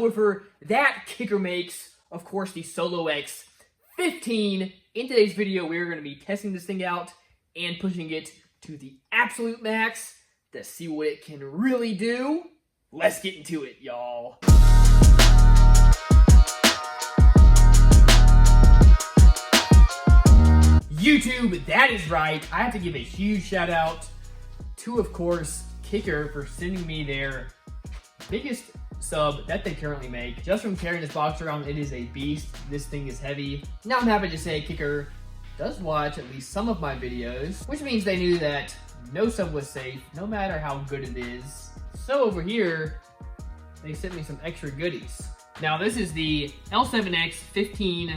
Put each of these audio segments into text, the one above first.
subwoofer that Kicker makes, of course, the Solo X15. In today's video, we're going to be testing this thing out and pushing it to the absolute max to see what it can really do. Let's get into it, y'all. YouTube, that is right. I have to give a huge shout out to, of course, Kicker for sending me their biggest sub that they currently make. Just from carrying this box around, it is a beast. This thing is heavy. Now I'm happy to say Kicker does watch at least some of my videos, which means they knew that no sub was safe, no matter how good it is. So over here, they sent me some extra goodies. Now this is the L7X 15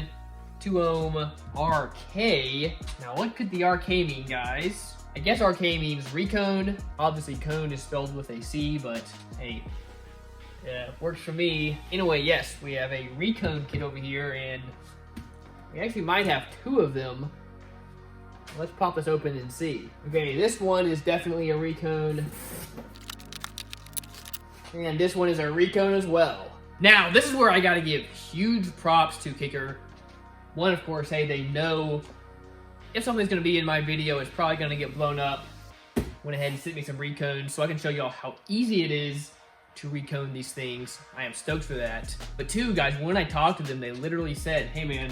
2-ohm RK. Now what could the RK mean, guys? I guess RK means recone. Obviously cone is spelled with a C, but hey, works for me. Anyway, yes, we have a recone kit over here, and we actually might have two of them. Let's pop this open and see. Okay, this one is definitely a recone. And this one is a recone as well. Now, this is where I gotta give huge props to Kicker. One, of course, hey, they know if something's gonna be in my video, it's probably gonna get blown up. Went ahead and sent me some recones so I can show y'all how easy it is to recone these things. I am stoked for that. But two, guys, when I talked to them, they literally said, hey man,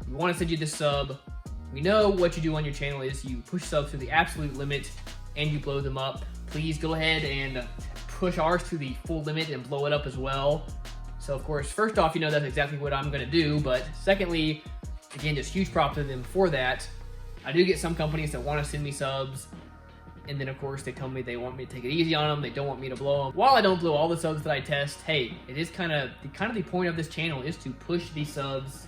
we wanna send you this sub. We know what you do on your channel is you push subs to the absolute limit and you blow them up. Please go ahead and push ours to the full limit and blow it up as well. So of course, first off, you know that's exactly what I'm gonna do, but secondly, again, just huge props to them for that. I do get some companies that wanna send me subs, and then of course they tell me they want me to take it easy on them, they don't want me to blow them. While I don't blow all the subs that I test, hey, it is kind of the point of this channel is to push these subs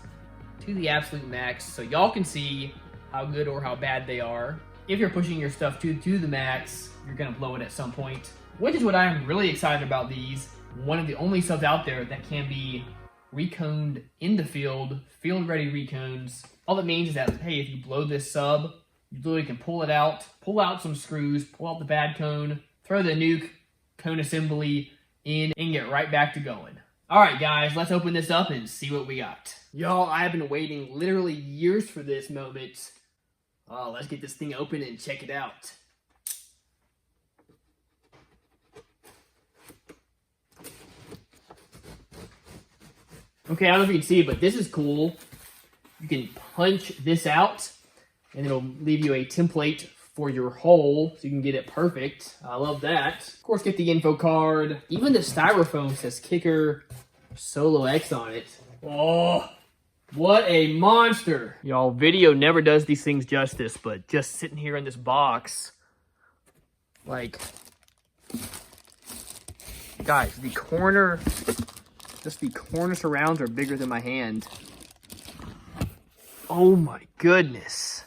to the absolute max so y'all can see how good or how bad they are. If you're pushing your stuff to the max, you're gonna blow it at some point, which is what I am really excited about these. One of the only subs out there that can be reconed in the field ready recones. All that means is that, hey, if you blow this sub, you literally can pull it out, pull out some screws, pull out the bad cone, throw the new cone assembly in, and get right back to going. All right, guys, let's open this up and see what we got. Y'all, I have been waiting literally years for this moment. Oh, let's get this thing open and check it out. Okay, I don't know if you can see, but this is cool. You can punch this out, and it'll leave you a template for your hole, so you can get it perfect. I love that. Of course, get the info card. Even the styrofoam says Kicker Solo X on it. Oh, what a monster. Y'all, video never does these things justice, but just sitting here in this box, like, guys, the corner surrounds are bigger than my hand. Oh my goodness.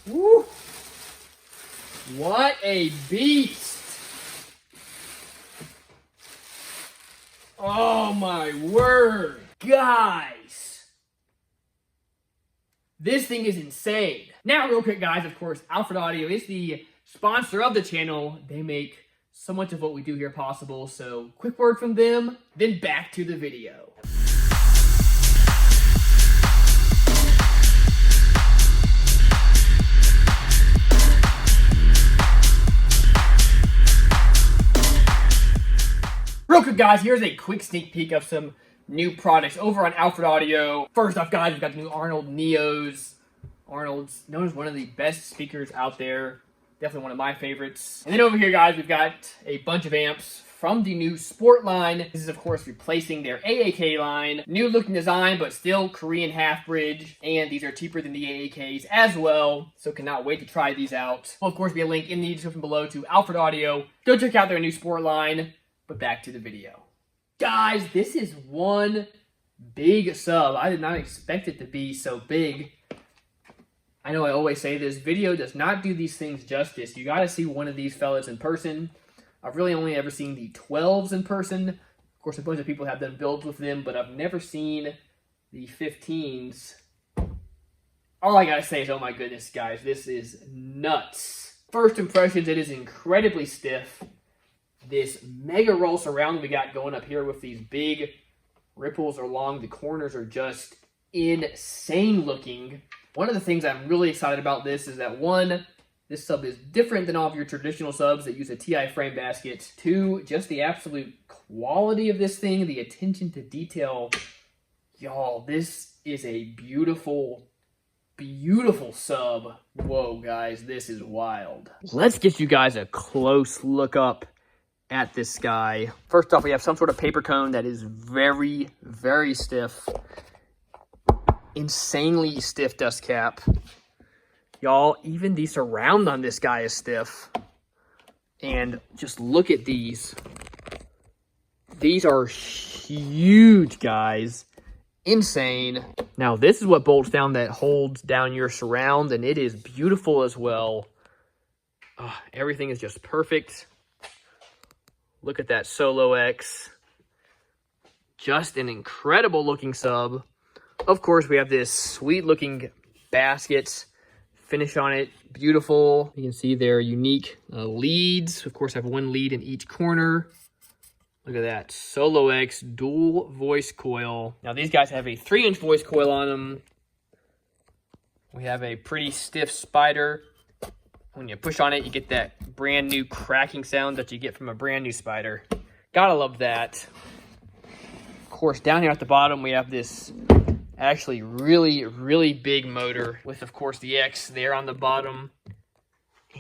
Woo. What a beast. Oh my word. Guys, this thing is insane. Now, real quick, guys, of course, Alfred Audio is the sponsor of the channel. They make so much of what we do here possible, so quick word from them, then back to the video. Real quick, guys, here's a quick sneak peek of some new products over on Alfred Audio. First off, guys, we've got the new Arnold Neos. Arnold's known as one of the best speakers out there. Definitely one of my favorites. And then over here, guys, we've got a bunch of amps from the new Sport line. This is, of course, replacing their AAK line. New looking design, but still Korean half bridge. And these are cheaper than the AAKs as well. So cannot wait to try these out. Will, of course, be a link in the description below to Alfred Audio. Go check out their new Sport line. But back to the video. Guys, this is one big sub. I did not expect it to be so big. I know I always say this video does not do these things justice. You got to see one of these fellas in person. I've really only ever seen the 12s in person. Of course, a bunch of people have done builds with them, but I've never seen the 15s. All I got to say is, oh my goodness, guys, this is nuts. First impressions, it is incredibly stiff. this mega roll surround we got going up here with these big ripples along the corners are just insane looking. One of the things I'm really excited about this is that one, this sub is different than all of your traditional subs that use a TI frame basket. Two, just the absolute quality of this thing, the attention to detail. Y'all, this is a beautiful, beautiful sub. Whoa, guys, this is wild. Let's get you guys a close look up at this guy. First off, we have some sort of paper cone that is very, very stiff. Insanely stiff dust cap. Y'all, even the surround on this guy is stiff. And just look at these. These are huge, guys. Insane. Now, this is what bolts down that holds down your surround, and it is beautiful as well. Everything is just perfect. Look at that Solo X. Just an incredible looking sub. Of course, we have this sweet looking basket finish on it. Beautiful. You can see their unique leads. Of course, I have one lead in each corner. Look at that. Solo X dual voice coil. Now, these guys have a 3-inch voice coil on them. We have a pretty stiff spider. When you push on it, you get that brand new cracking sound that you get from a brand new spider. Gotta love that. Of course, down here at the bottom, we have this actually really, really big motor with, of course, the X there on the bottom.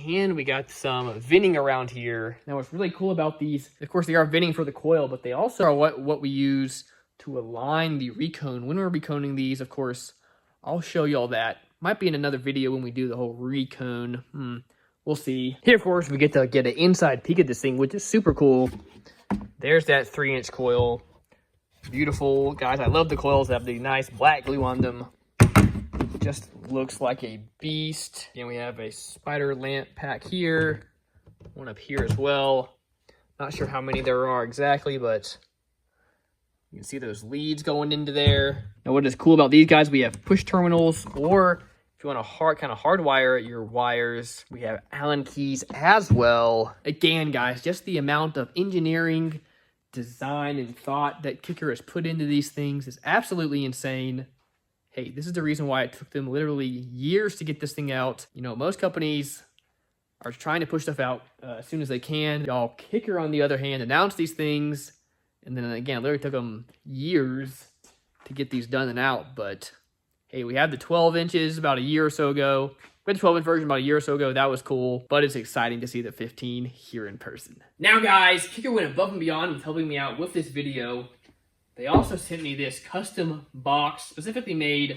And we got some venting around here. Now, what's really cool about these, of course, they are venting for the coil, but they also are what we use to align the recone. When we're reconing these, of course, I'll show you all that. Might be in another video when we do the whole recone. We'll see. Here, of course, we get to get an inside peek at this thing, which is super cool. There's that 3-inch coil. Beautiful. Guys, I love the coils that have the nice black glue on them. Just looks like a beast. And we have a spider lamp pack here. One up here as well. Not sure how many there are exactly, but you can see those leads going into there. Now, what is cool about these guys, we have push terminals, or if you want to kind of hardwire your wires, we have Allen keys as well. Again, guys, just the amount of engineering, design, and thought that Kicker has put into these things is absolutely insane. Hey, this is the reason why it took them literally years to get this thing out. You know, most companies are trying to push stuff out as soon as they can. Y'all, Kicker, on the other hand, announced these things, and then again, it literally took them years to get these done and out. But hey, we had the 12 inches about a year or so ago. We had the 12-inch version about a year or so ago. That was cool, but it's exciting to see the 15 here in person. Now, guys, Kicker went above and beyond with helping me out with this video. They also sent me this custom box specifically made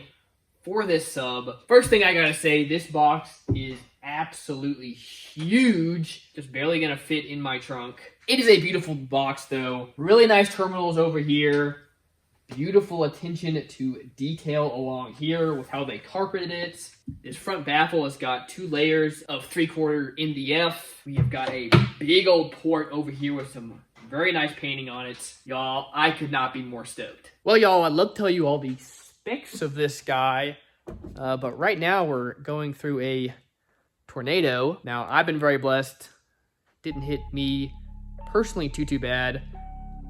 for this sub. First thing I gotta say, this box is absolutely huge. Just barely gonna fit in my trunk. It is a beautiful box, though. Really nice terminals over here. Beautiful attention to detail along here with how they carpeted it. This front baffle has got 2 layers of 3/4 NDF. We have got a big old port over here with some very nice painting on it. Y'all, I could not be more stoked. Well, y'all, I'd love to tell you all the specs of this guy, but right now we're going through a tornado. Now, I've been very blessed. Didn't hit me personally too bad,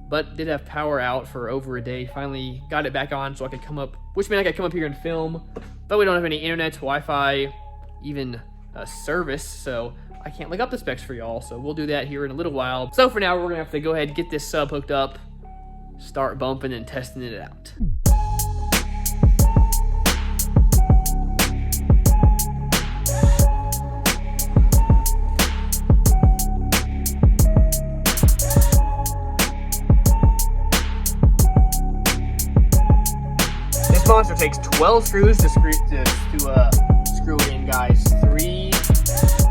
but did have power out for over a day. Finally got it back on so I could come up, which meant I could come up here and film, but we don't have any internet, Wi-Fi, even a service, so I can't look up the specs for y'all, so we'll do that here in a little while. So for now, we're gonna have to go ahead and get this sub hooked up, start bumping and testing it out. This monster takes 12 screws to screw it in, guys. 3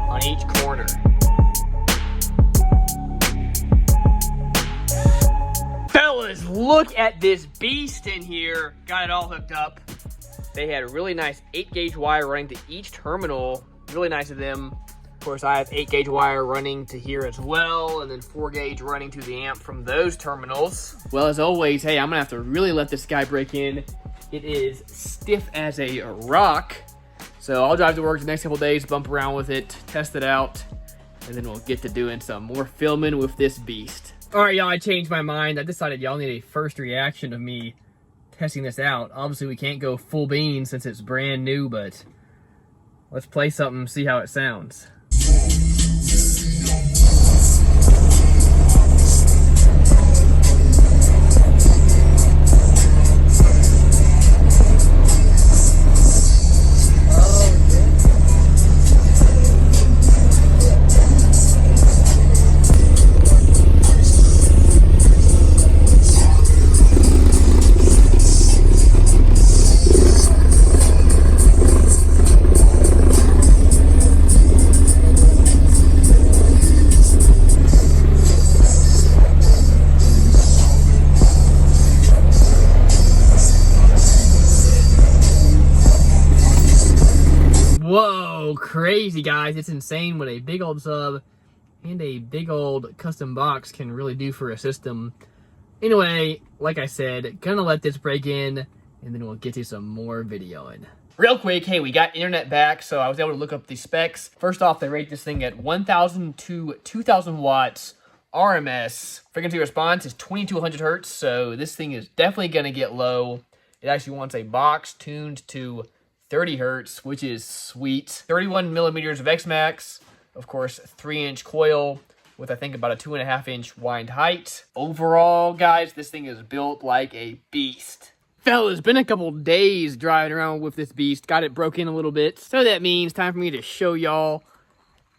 on each corner. Fellas, look at this beast in here. Got it all hooked up. They had a really nice 8-gauge wire running to each terminal. Really nice of them. Of course, I have 8-gauge wire running to here as well, and then 4-gauge running to the amp from those terminals. Well, as always, hey, I'm gonna have to really let this guy break in. It is stiff as a rock. So I'll drive to work the next couple days, bump around with it, test it out, and then we'll get to doing some more filming with this beast. All right, y'all, I changed my mind. I decided y'all need a first reaction of me testing this out. Obviously, we can't go full bean since it's brand new, but let's play something, see how it sounds. Whoa, crazy, guys. It's insane what a big old sub and a big old custom box can really do for a system. Anyway, like I said, gonna let this break in, and then we'll get to some more videoing. Real quick, hey, we got internet back, so I was able to look up the specs. First off, they rate this thing at 1,000 to 2,000 watts RMS. Frequency response is 2200 hertz, so this thing is definitely gonna get low. It actually wants a box tuned to 30 hertz, which is sweet. 31 millimeters of X-Max, of course, 3-inch coil with I think about a 2.5-inch wind height. Overall, guys, this thing is built like a beast. Fellas, been a couple days driving around with this beast. Got it broke in a little bit, so that means time for me to show y'all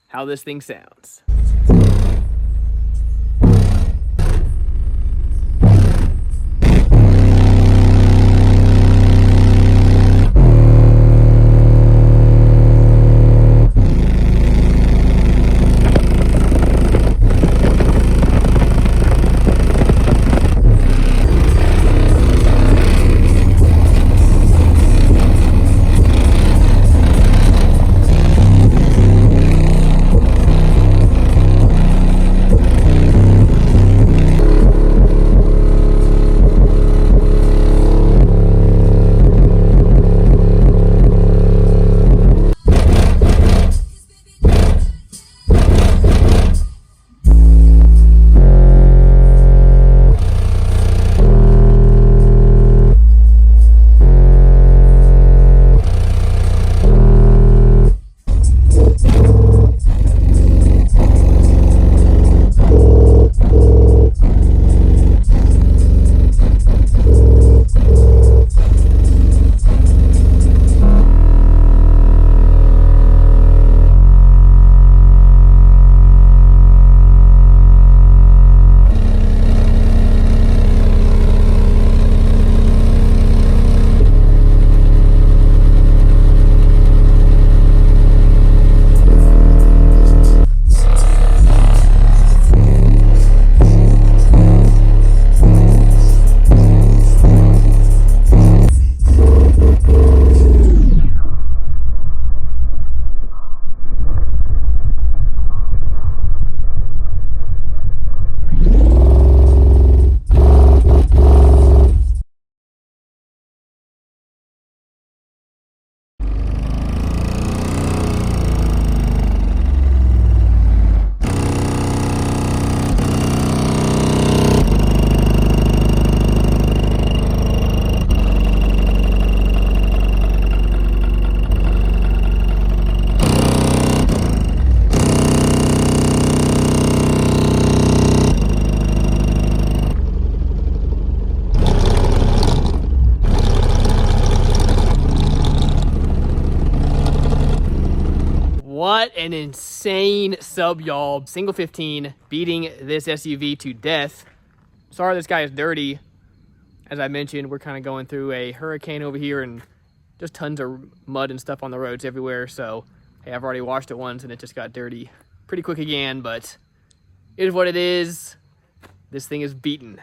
how this thing sounds. What an insane sub, y'all. Single 15 beating this SUV to death. Sorry this guy is dirty. As I mentioned, we're kind of going through a hurricane over here and just tons of mud and stuff on the roads everywhere. So, hey, I've already washed it once and it just got dirty pretty quick again, but it is what it is. This thing is beaten.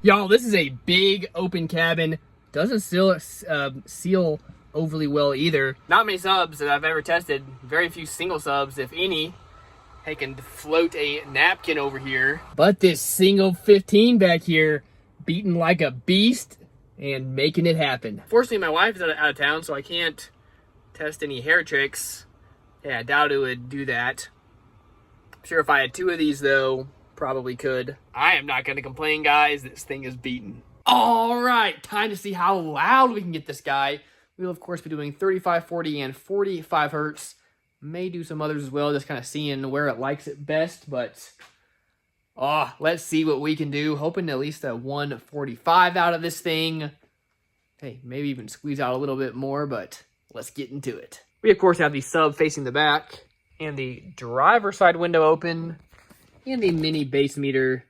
Y'all, Y'all, this is a big open cabin. Doesn't seal overly well either. Not many subs that I've ever tested. Very few single subs, if any. I can float a napkin over here. But this single 15 back here, beating like a beast and making it happen. Fortunately, my wife is out of town, so I can't test any hair tricks. Yeah, I doubt it would do that. I'm sure if I had 2 of these, though, probably could. I am not going to complain, guys. This thing is beaten. All right, time to see how loud we can get this guy. We'll, of course, be doing 35, 40, and 45 hertz. May do some others as well, just kind of seeing where it likes it best, but let's see what we can do. Hoping at least a 145 out of this thing. Hey, maybe even squeeze out a little bit more, but let's get into it. We, of course, have the sub facing the back, and the driver's side window open, and the mini bass meter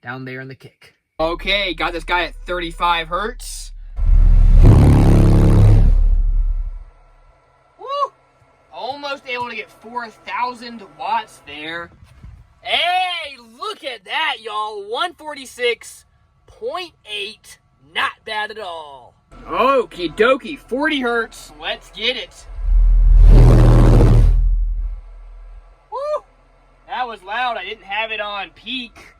down there in the kick. Okay, got this guy at 35 hertz. Almost able to get 4,000 watts there. Hey, look at that, y'all. 146.8. Not bad at all. Okie dokie, 40 hertz. Let's get it. Woo! That was loud. I didn't have it on peak.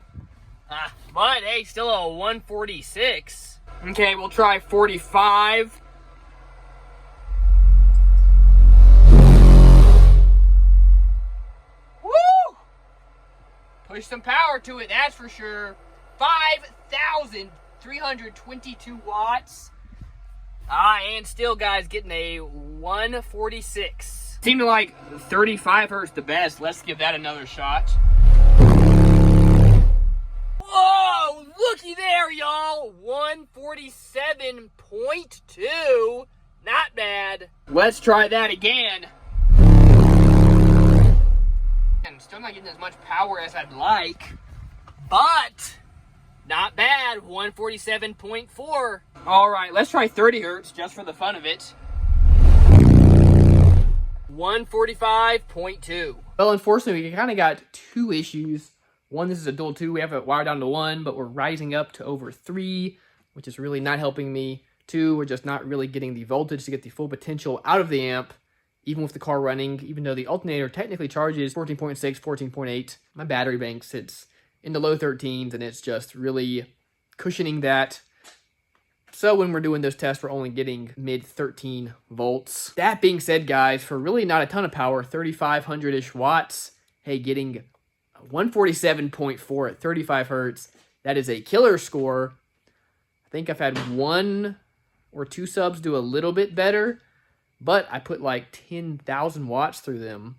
But hey, still a 146. Okay, we'll try 45. Push some power to it, that's for sure. 5,322 watts. And still, guys, getting a 146. Seemed to like 35 hertz the best. Let's give that another shot. Whoa, looky there, y'all. 147.2. Not bad. Let's try that again. Still not getting as much power as I'd like, but not bad. 147.4. All right, let's try 30 hertz just for the fun of it. 145.2. Well, unfortunately, we kind of got 2 issues. One, this is a dual 2. We have it wired down to 1, but we're rising up to over 3, which is really not helping me. 2, we're just not really getting the voltage to get the full potential out of the amp. Even with the car running, even though the alternator technically charges 14.6, 14.8, my battery bank sits in the low 13s, and it's just really cushioning that. So when we're doing those tests, we're only getting mid 13 volts. That being said, guys, for really not a ton of power, 3,500-ish watts, hey, getting 147.4 at 35 hertz, that is a killer score. I think I've had 1 or 2 subs do a little bit better, but I put like 10,000 watts through them.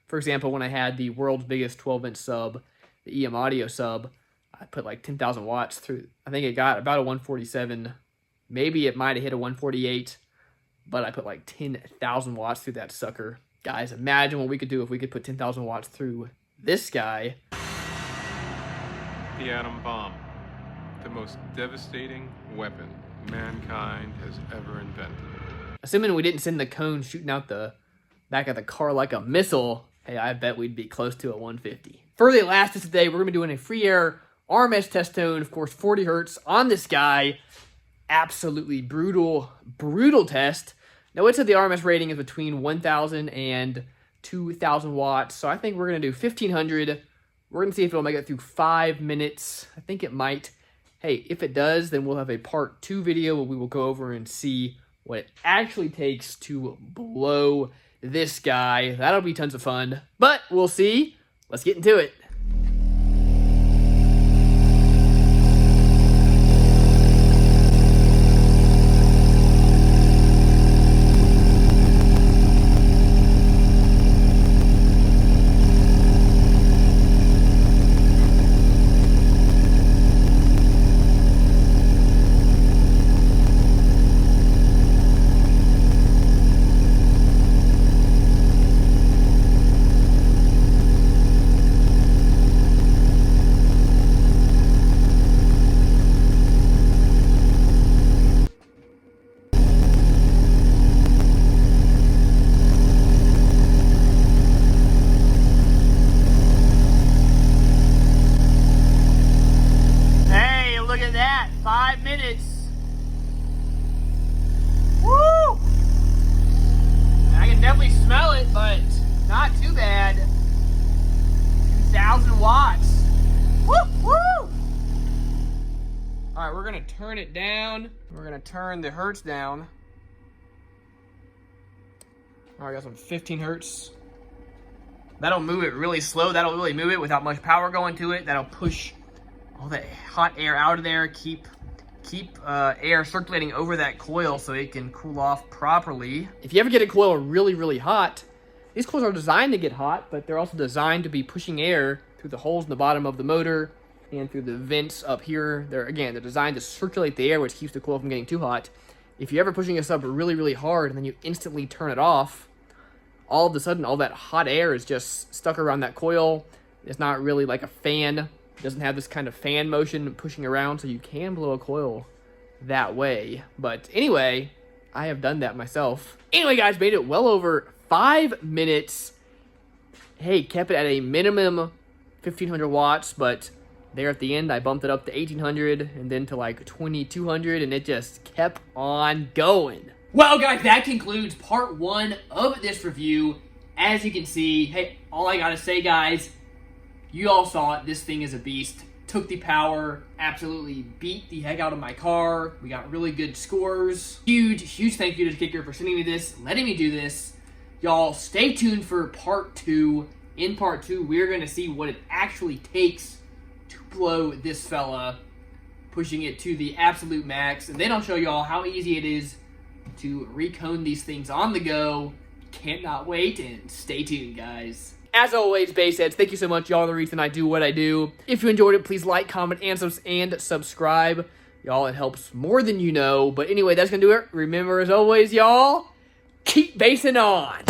For example, when I had the world's biggest 12-inch sub, the EM Audio sub, I put like 10,000 watts through. I think it got about a 147. Maybe it might have hit a 148, but I put like 10,000 watts through that sucker. Guys, imagine what we could do if we could put 10,000 watts through this guy. The atom bomb, the most devastating weapon mankind has ever invented. Assuming we didn't send the cone shooting out the back of the car like a missile, hey, I bet we'd be close to a 150. For the last test today, we're going to be doing a free air RMS test tone, of course, 40 hertz on this guy. Absolutely brutal test. Now, it said the RMS rating is between 1,000 and 2,000 watts, so I think we're going to do 1,500. We're going to see if it'll make it through 5 minutes. I think it might. Hey, if it does, then we'll have a part 2 video where we will go over and see what it actually takes to blow this guy. That'll be tons of fun, but we'll see. Let's get into it. 5 minutes. Woo! I can definitely smell it, but not too bad. 2,000 watts. Woo! Woo! All right, we're gonna turn it down. We're gonna turn the hertz down. All right, got some 15 hertz. That'll move it really slow. That'll really move it without much power going to it. That'll push all that hot air out of there. Keep air circulating over that coil so it can cool off properly. If you ever get a coil really, really hot, these coils are designed to get hot, but they're also designed to be pushing air through the holes in the bottom of the motor and through the vents up here. They're designed to circulate the air, which keeps the coil from getting too hot. If you're ever pushing this up really, really hard and then you instantly turn it off, all of a sudden, all that hot air is just stuck around that coil. It's not really like a fan. It doesn't have this kind of fan motion pushing around, so you can blow a coil that way. But anyway, I have done that myself. Anyway, guys, made it well over 5 minutes. Hey, kept it at a minimum 1,500 watts, but there at the end, I bumped it up to 1,800 and then to like 2,200, and it just kept on going. Well, guys, that concludes part 1 of this review. As you can see, hey, all I gotta say, guys, you all saw it. This thing is a beast. Took the power, absolutely beat the heck out of my car. We got really good scores. Huge thank you to Kicker for sending me this, letting me do this. Y'all, stay tuned for part 2. In part 2, we're gonna see what it actually takes to blow this fella, pushing it to the absolute max. And then I'll show y'all how easy it is to recone these things on the go. Cannot wait, and stay tuned, guys. As always, Baseheads, thank you so much. Y'all are the reason I do what I do. If you enjoyed it, please like, comment, and subscribe. Y'all, it helps more than you know. But anyway, that's gonna do it. Remember, as always, y'all, keep basing on.